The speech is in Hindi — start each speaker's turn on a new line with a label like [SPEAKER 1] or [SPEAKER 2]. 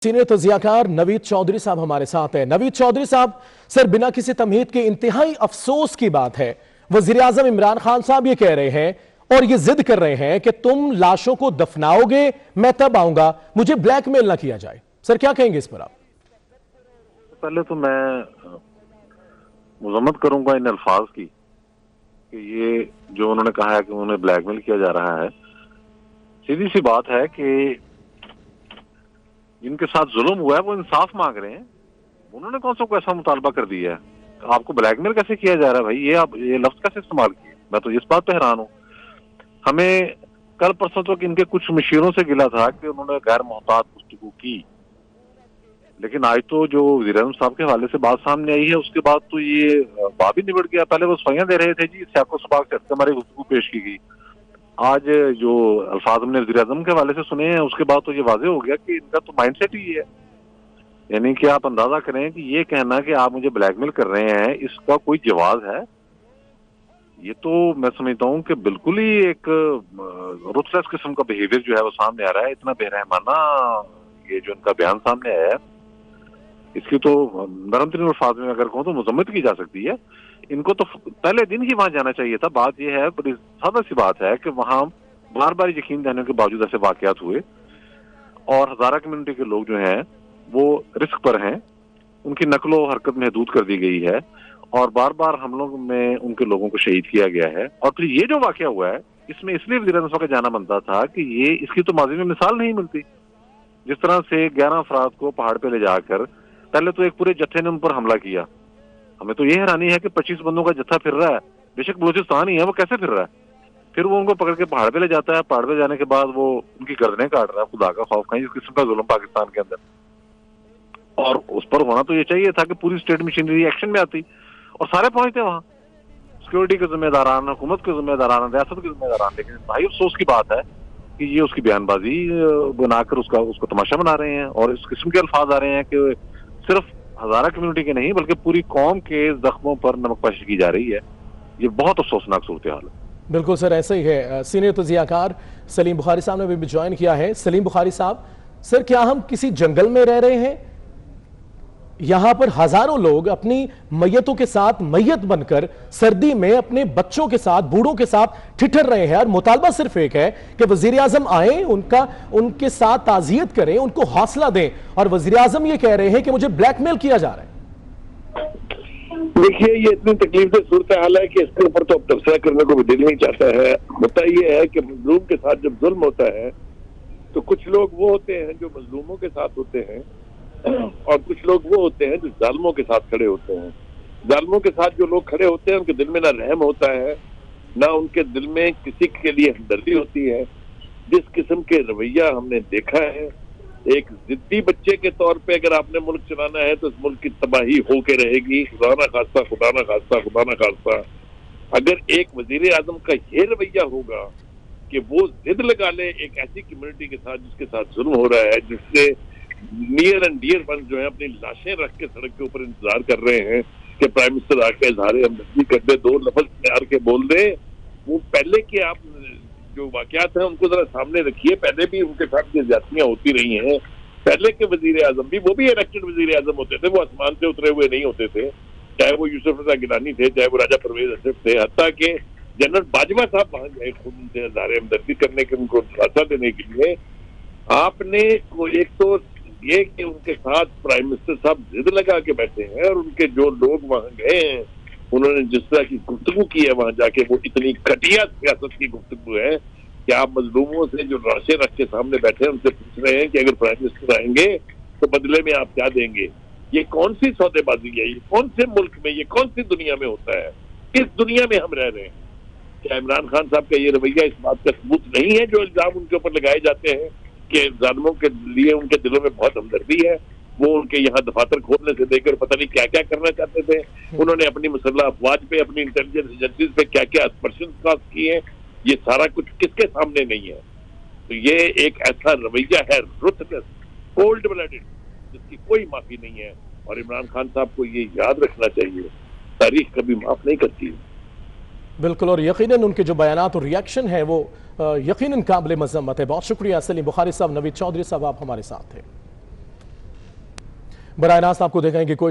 [SPEAKER 1] सीनियर तजियाकार नवीद चौधरी साहब हमारे साथ हैं। नवीद चौधरी साहब, सर बिना किसी तमहीद के इंतहाई अफसोस की बात है, वजीर आजम इमरान खान साहब ये कह रहे हैं और ये जिद कर रहे हैं कि तुम लाशों को दफनाओगे, मैं तब आऊंगा, मुझे ब्लैकमेल ना किया जाए। सर क्या कहेंगे इस पर आप?
[SPEAKER 2] पहले तो मैं मजम्मत करूंगा इन अल्फाज की कि ये जो उन्होंने कहा है कि उन्हें ब्लैकमेल किया जा रहा है, सीधी सी बात है कि जिनके साथ जुल्म हुआ है वो इंसाफ मांग रहे हैं। उन्होंने कौन सा कोई ऐसा मुतालबा कर दिया है? आपको ब्लैकमेल कैसे किया जा रहा है भाई? ये आप ये लफ्ज कैसे इस्तेमाल किए? मैं तो इस बात पे हैरान हूँ। हमें कल परसों तक इनके कुछ मशीरों से गिला था कि उन्होंने गैर मोहतात गुफ्तगू की, लेकिन आज तो जो वज़ीर आज़म साहब के हवाले से बात सामने आई है उसके बाद तो ये बात ही निबट गया। पहले वो सफाइयां दे रहे थे जी, सियाको सबाक से हमारी गुफ्तगू पेश की गई। आज जो अल्फाज हमने वज़ीर आज़म के हवाले से सुने हैं उसके बाद तो ये वाजे हो गया कि इनका तो माइंडसेट ही है। यानी कि आप अंदाजा करें कि ये कहना कि आप मुझे ब्लैकमेल कर रहे हैं, इसका कोई जवाब है? ये तो मैं समझता हूँ कि बिल्कुल ही एक रुथलेस किस्म का बिहेवियर जो है वो सामने आ रहा है। इतना बेरहमाना ये जो इनका बयान सामने आया है, इसकी तो नरम तरीन अल्फाज में अगर कहूँ तो मजम्मत की जा सकती है। इनको तो पहले दिन ही वहां जाना चाहिए था। बात यह है, बड़ी सादा सी बात है कि वहां बार बार यकीन देने के बावजूद ऐसे वाकयात हुए और हजारा कम्युनिटी के लोग जो हैं वो रिस्क पर हैं, उनकी नकलो हरकत महदूद कर दी गई है और बार बार हमलों में उनके लोगों को शहीद किया गया है। और फिर ये जो वाकया हुआ है इसमें इसलिए वज़ीर आज़म का जाना बनता था कि ये इसकी तो माजी में मिसाल नहीं मिलती। जिस तरह से 11 अफराद को पहाड़ पे ले जाकर पहले तो एक पूरे जत्थे ने उन पर हमला किया। हमें तो ये हैरानी है कि 25 बंदों का जत्था फिर रहा है, बेशक बलूचिस्तान ही है, वो कैसे फिर रहा है? फिर वो उनको पकड़ के पहाड़ पे ले जाता है, पहाड़ पे जाने के बाद वो उनकी गर्दनें काट रहा है। खुदा का खौफ कहीं इस किस्म का जुल्म पाकिस्तान के अंदर, और उस पर होना तो ये चाहिए था कि पूरी स्टेट मशीनरी एक्शन में आती और सारे पहुंचते वहां, सिक्योरिटी के जिम्मेदारान, हुकूमत के जिम्मेदारान, रियासत के जिम्मेदारान। लेकिन भाई अफसोस की बात है कि ये उसकी बयानबाजी बनाकर उसको तमाशा बना रहे हैं और इस किस्म के अल्फाज आ रहे हैं कि सिर्फ हजारा कम्युनिटी के नहीं बल्कि पूरी कौम के जख्मों पर नमकपाशी की जा रही है। ये बहुत अफसोसनाक सूरत हाल है।
[SPEAKER 1] बिल्कुल सर, ऐसा ही है। सीनियर तजियाकार सलीम बुखारी साहब ने भी ज्वाइन किया है। सलीम बुखारी साहब, सर क्या हम किसी जंगल में रह रहे हैं? यहां पर हजारों लोग अपनी मैयतों के साथ मैयत बनकर सर्दी में अपने बच्चों के साथ, बूढ़ों के साथ ठिठर रहे हैं और मुतालबा सिर्फ एक है कि वजीर आजम आए, उनके साथ ताजियत करें, उनको हौसला दें। और वजीर आजम ये कह रहे हैं कि मुझे ब्लैकमेल किया जा रहा है।
[SPEAKER 3] देखिए, ये इतनी तकलीफ से सूरत हाल है कि इसके ऊपर तो अब तबसरा करने को भी दिल नहीं चाहता है। होता ये है कि मजलूम के साथ जब जुल्म होता है तो कुछ लोग वो होते हैं जो मजलूमों के साथ होते हैं और कुछ लोग वो होते हैं जो जालिमों के साथ खड़े होते हैं। जालिमों के साथ जो लोग खड़े होते हैं उनके दिल में ना रहम होता है, ना उनके दिल में किसी के लिए हमदर्दी होती है। जिस किस्म के रवैया हमने देखा है, एक जिद्दी बच्चे के तौर पे अगर आपने मुल्क चलाना है तो इस मुल्क की तबाही होके रहेगी। खुदा ना खास्ता, खुदा ना खास्ता, खुदा ना खास्ता। अगर एक वजीर आजम का ये रवैया होगा कि वो जिद लगा ले एक ऐसी कम्युनिटी के साथ जिसके साथ जुल्म हो रहा है, जिससे नियर एंड डियर वन जो है अपनी लाशें रख के सड़क के ऊपर इंतजार कर रहे हैं कि प्राइम मिनिस्टर आके इजहार हमदर्दी कर दे, दो लफ्ज तैयार के बोल दे। वो पहले के आप जो वाकयात हैं उनको जरा सामने रखिए। पहले भी उनके साथ ये ज्यादतियां होती रही हैं। पहले के वजीर आजम भी, वो भी इलेक्टेड वजीर आजम होते थे, वो आसमान से उतरे हुए नहीं होते थे। चाहे वो यूसुफ रजा गिलानी थे, चाहे वो राजा परवेज अशरफ थे, हत्ता के जनरल बाजवा साहब वहां गए खुद उनसे इजहार हमदर्दी करने के, उनको दिलासा देने के लिए। आपने एक तो ये कि उनके साथ प्राइम मिनिस्टर साहब जिद लगा के बैठे हैं और उनके जो लोग वहां गए हैं उन्होंने जिस तरह की गुफ्तगू की है वहां जाके, वो इतनी घटिया सियासत की गुफ्तगू है कि आप मजलूमों से जो लाशें रख के सामने बैठे हैं उनसे पूछ रहे हैं कि अगर प्राइम मिनिस्टर आएंगे तो बदले में आप क्या देंगे। ये कौन सी सौदेबाजी है? ये कौन से मुल्क में, ये कौन सी दुनिया में होता है? किस दुनिया में हम रह रहे हैं? क्या इमरान खान साहब का ये रवैया इस बात का सबूत नहीं है जो इल्जाम उनके ऊपर लगाए जाते हैं कि जालिमों के लिए उनके दिलों में बहुत हमदर्दी है? वो उनके यहाँ दफातर खोलने से लेकर पता नहीं क्या क्या करना चाहते थे। उन्होंने अपनी मुसल्लह अफवाज पे, अपनी इंटेलिजेंस एजेंसीज पे क्या क्या एक्सपर्शन कास्ट किए हैं। ये सारा कुछ किसके सामने नहीं है? तो ये एक ऐसा रवैया है रुथलेस, कोल्ड ब्लडेड, जिसकी कोई माफी नहीं है। और इमरान खान साहब को ये याद रखना चाहिए, तारीख कभी माफ नहीं करती है।
[SPEAKER 1] बिल्कुल, और यकीनन उनके जो बयानात और रिएक्शन है वो यकीनन काबिल मजम्मत है। बहुत शुक्रिया सलीम बुखारी साहब, नवीद चौधरी साहब, आप हमारे साथ थे। बराह रास्त आपको देखेंगे कोयटा